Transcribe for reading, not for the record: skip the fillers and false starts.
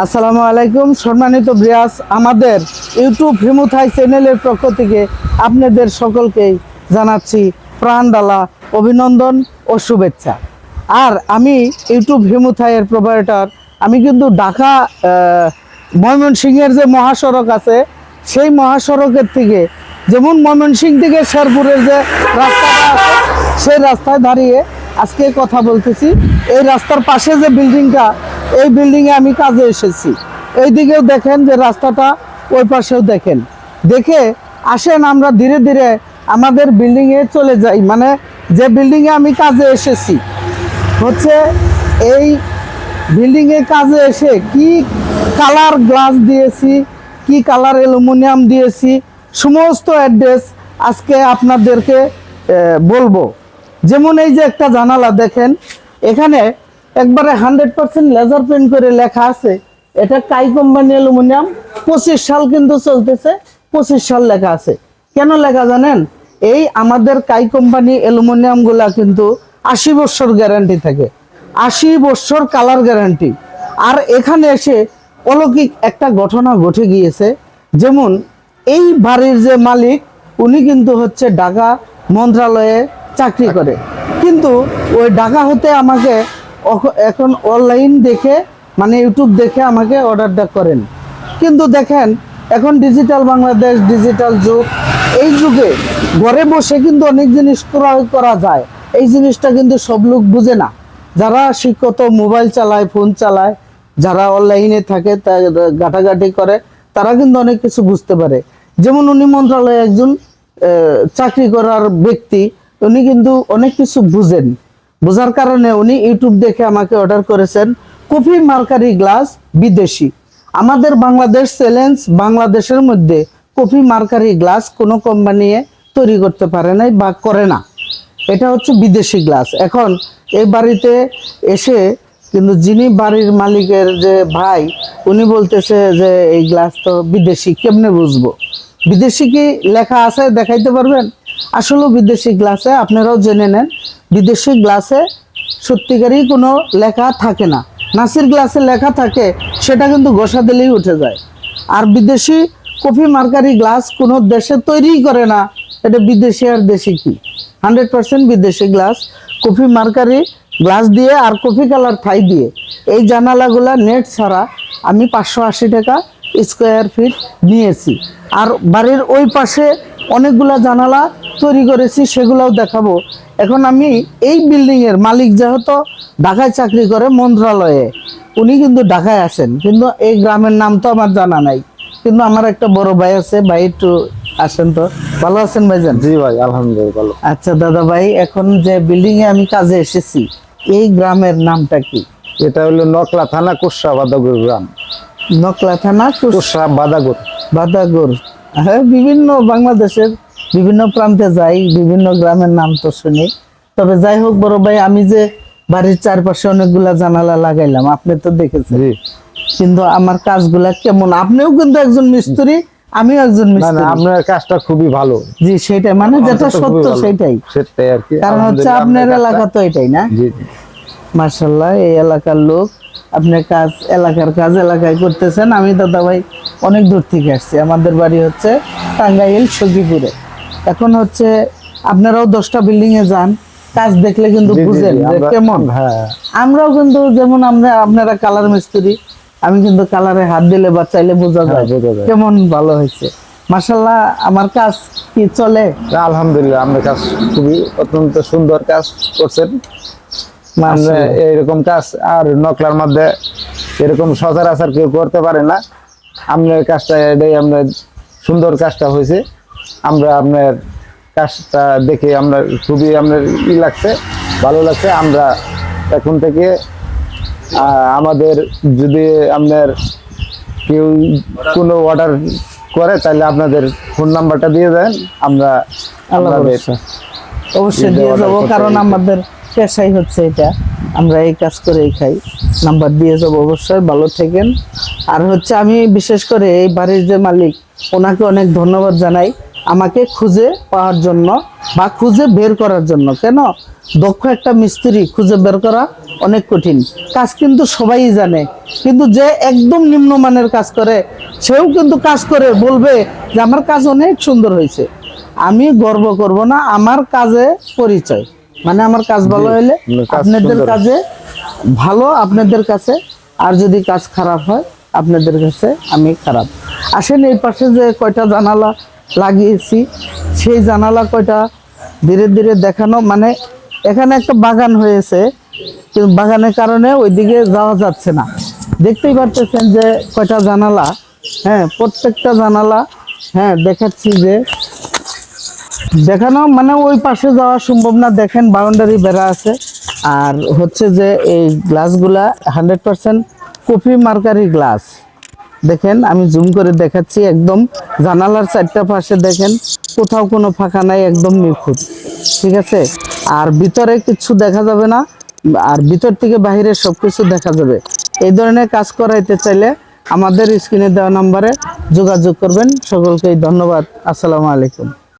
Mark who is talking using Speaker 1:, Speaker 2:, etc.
Speaker 1: আসসালামু আলাইকুম সম্মানিত ভিউয়ার্স, আমাদের ইউটিউব হিমুথাই চ্যানেলের পক্ষ থেকে আপনাদের সকলকেই জানাচ্ছি প্রাণডালা অভিনন্দন ও শুভেচ্ছা। আর আমি ইউটিউব হিমুথাইয়ের প্রোভাইডার। আমি কিন্তু ঢাকা ময়মনসিংহের যে মহাসড়ক আছে সেই মহাসড়কের থেকে, যেমন ময়মনসিংহ থেকে শেরপুরের যে রাস্তাটা আছে সেই রাস্তায় দাঁড়িয়ে আজকে কথা বলতেছি। এই রাস্তার পাশে যে বিল্ডিংটা, এই বিল্ডিংয়ে আমি কাজে এসেছি। এই দিকেও দেখেন যে রাস্তাটা, ওই পাশেও দেখেন। দেখে আসেন আমরা ধীরে ধীরে আমাদের বিল্ডিংয়ে চলে যাই। মানে যে বিল্ডিংয়ে আমি কাজে এসেছি হচ্ছে এই বিল্ডিংয়ে কাজে এসে কি কালার গ্লাস দিয়েছি, কি কালার অ্যালুমিনিয়াম দিয়েছি, সমস্ত অ্যাড্রেস আজকে আপনাদেরকে বলবো। যেমন এই যে একটা জানালা দেখেন, এখানে একবারে 100% লেজার পেন্ট করে লেখা আছে এটা কাই কোম্পানি অ্যালুমিনিয়াম। 25 সাল কিন্তু চলতেছে, 25 সাল লেখা আছে। কেন লেখা জানেন? এই আমাদের কাই কোম্পানি অ্যালুমিনিয়াম গুলা কিন্তু 80 বছর গ্যারান্টি থাকে, 80 বছর কালার গ্যারান্টি। আর এখানে এসে অলৌকিক একটা ঘটনা ঘটে গিয়েছে। যেমন এই বাড়ির যে মালিক, উনি কিন্তু হচ্ছে ঢাকা মন্ত্রণালয়ে চাকরি করে, কিন্তু ওই ঢাকা হতে আমাকে এখন অনলাইন দেখে, মানে ইউটিউব দেখে আমাকে অর্ডারটা করেন। কিন্তু দেখেন এখন ডিজিটাল বাংলাদেশ, ডিজিটাল যুগ, এই যুগে ঘরে বসে কিন্তু অনেক জিনিস ক্রয় করা যায়। এই জিনিসটা কিন্তু সব লোক বুঝে না। যারা শিক্ষিত, মোবাইল চালায়, ফোন চালায়, যারা অনলাইনে থাকে, ঘাটাঘাটি করে, তারা কিন্তু অনেক কিছু বুঝতে পারে। যেমন উনি মন্ত্রণালয়ে একজন চাকরি করার ব্যক্তি, উনি কিন্তু অনেক কিছু বুঝেন। বোঝার কারণে উনি ইউটিউব দেখে আমাকে অর্ডার করেছেন কফি মার্কারি গ্লাস বিদেশি। আমাদের বাংলাদেশ চ্যালেঞ্জ, বাংলাদেশের মধ্যে কফি মার্কারি গ্লাস কোনো কোম্পানি তৈরি করতে পারে নাই বা করে না। এটা হচ্ছে বিদেশি গ্লাস। এখন এই বাড়িতে এসে কিন্তু যিনি বাড়ির মালিকের যে ভাই, উনি বলতেছে যে এই গ্লাস তো বিদেশি, কেমনে বুঝবো? বিদেশি কি লেখা আছে দেখাইতে পারবেন? আসলে বিদেশি গ্লাসে আপনারাও জেনে নেন, বিদেশি গ্লাসে সত্যিকারই কোনো লেখা থাকে না। নাসির গ্লাসে লেখা থাকে, সেটা কিন্তু ঘষা দিলেই উঠে যায়। আর বিদেশি কফি মার্কারি গ্লাস কোনো দেশে তৈরিই করে না। এটা বিদেশি আর দেশি কি? 100% বিদেশি গ্লাস, কফি মার্কারি গ্লাস দিয়ে আর কফি কালার থাই দিয়ে। এই জানালাগুলা নেট ছাড়া আমি 580 টাকা স্কোয়ার ফিট নিয়েছি। আর বাড়ির ওই পাশে অনেকগুলা জানালা তৈরি করেছি, সেগুলোও দেখাবো। এখন আমি এই বিল্ডিংয়ের মালিক যেহেতু ঢাকায় চাকরি করে মন্ত্রণালয়ে, উনি কিন্তু ঢাকায় আসেন, কিন্তু এই গ্রামের নাম তো আমার জানা নাই। কিন্তু আমার একটা বড় ভাই আছে, ভাই একটু আসেন তো। ভালো আছেন ভাইজান?
Speaker 2: জি ভাই, আলহামদুলিল্লাহ ভালো।
Speaker 1: আচ্ছা দাদা ভাই, এখন যে বিল্ডিং এ আমি কাজে এসেছি, এই গ্রামের নামটা কি?
Speaker 2: এটা হলো নকলা থানা কুশরা বাদাগুর গ্রাম।
Speaker 1: নকলা থানা
Speaker 2: কুশরা বাদাগুর।
Speaker 1: বাদাগুর। হ্যাঁ, বিভিন্ন বাংলাদেশের বিভিন্ন প্রান্তে যাই, বিভিন্ন গ্রামের নাম তো শুনি। তবে যাই হোক বড় ভাই, আমি যে বাড়ির চারপাশে অনেকগুলা জানালা লাগাইলাম, আপনি তো দেখেছেন, কিন্তু আমার কাজগুলা কেমন? আপনিও কিন্তু একজন মিস্ত্রি, আমিও একজন মিস্ত্রি।
Speaker 2: আপনার কাজটা খুবই ভালো।
Speaker 1: জি, সেটাই, মানে যেটা সত্য সেটাই
Speaker 2: আর কি।
Speaker 1: কারণ হচ্ছে আপনার এলাকা তো এটাই না?
Speaker 2: জি
Speaker 1: মাশাআল্লাহ, এই এলাকার লোক, আপনি কাজ এলাকার কাজ এলাকায় করতেছেন। আমি দাদা ভাই অনেক দূর থেকে আসছি, আমাদের বাড়ি হচ্ছে টাঙ্গাইল সখীপুরে। এখন হচ্ছে আপনারাও 10টা বিল্ডিং এ যান, কাজ দেখলে কিন্তু বুঝেন যে কেমন।
Speaker 2: হ্যাঁ,
Speaker 1: আমরাও কিন্তু যেমন আপনারা কালার মিস্ত্রি, আমি কিন্তু কালারে হাত দিলে বা চাইলে বোঝা যায় কেমন ভালো হয়েছে। মাশাআল্লাহ, আমার কাজ কি চলে?
Speaker 2: আলহামদুলিল্লাহ, আপনার কাজ খুবই অত্যন্ত সুন্দর কাজ করছেন। মানে এইরকম কাজ আর নকলার মধ্যে এরকম সচরাচর কেউ করতে পারে না। আপনার কাজটা, এটাই আপনার সুন্দর কাজটা হয়েছে। আমরা আপনার কাজটা দেখে আমরা খুবই আপনার লাগছে, ভালো লাগছে। আমরা এখন থেকে আমাদের যদি আপনার কেউ কোনো অর্ডার করে, তাহলে আপনাদের ফোন নাম্বারটা দিয়ে দেন, আমরা
Speaker 1: অবশ্যই দিয়ে যাবো। কারণ আমাদের পেশাই হচ্ছে এটা, আমরা এই কাজ করেই খাই। নাম্বার দিয়ে যাবো, অবশ্যই। ভালো থাকেন। আর হচ্ছে আমি বিশেষ করে এই বাড়ির যে মালিক, ওনাকে অনেক ধন্যবাদ জানাই। আমাকে খুঁজে পাওয়ার জন্য বা খুঁজে বের করার জন্য। কেন? দক্ষ একটা মিস্ত্রি খুঁজে বের করা অনেক কঠিন কাজ, কিন্তু সবাই জানে, কিন্তু যে একদম নিম্নমানের কাজ করে সেও কিন্তু কাজ করে বলবে যে আমার কাজ অনেক সুন্দর হয়েছে। আমি গর্ব করব না, আমার কাজে পরিচয়, মানে আমার কাজ ভালো হলে
Speaker 2: কাজ
Speaker 1: আপনাদের
Speaker 2: সুন্দর।
Speaker 1: কাজে ভালো, আপনাদের কাছে, আর যদি কাজ খারাপ হয় আপনাদের কাছে আমি খারাপ। আসেন এই পাশে যে কয়টা জানালা লাগিয়েছি সেই জানালা কয়টা ধীরে ধীরে দেখানো, মানে এখানে একটা বাগান হয়েছে কিন্তু বাগানের কারণে ওইদিকে যাওয়া যাচ্ছে না। দেখতেই পারতেছেন যে কয়টা জানালা, হ্যাঁ প্রত্যেকটা জানালা, হ্যাঁ দেখাচ্ছি যে দেখানো, মানে ওই পাশে যাওয়া সম্ভব না। দেখেন বাউন্ডারি বেড়া আছে, আর হচ্ছে যে এই গ্লাসগুলা 100% কফি মার্কারি গ্লাস। দেখেন আমি জুম করে দেখাচ্ছি, একদম জানালার চারটা পাশে দেখেন কোথাও কোনো ফাঁকা নাই, একদম নিখুঁত, ঠিক আছে। আর ভিতরে কিছু দেখা যাবে না, আর ভিতর থেকে বাইরে সবকিছু দেখা যাবে। এই ধরনের কাজ করাইতে চাইলে আমাদের স্ক্রিনে দেওয়া নম্বরে যোগাযোগ করবেন। সকলকেই ধন্যবাদ। আসসালামু আলাইকুম।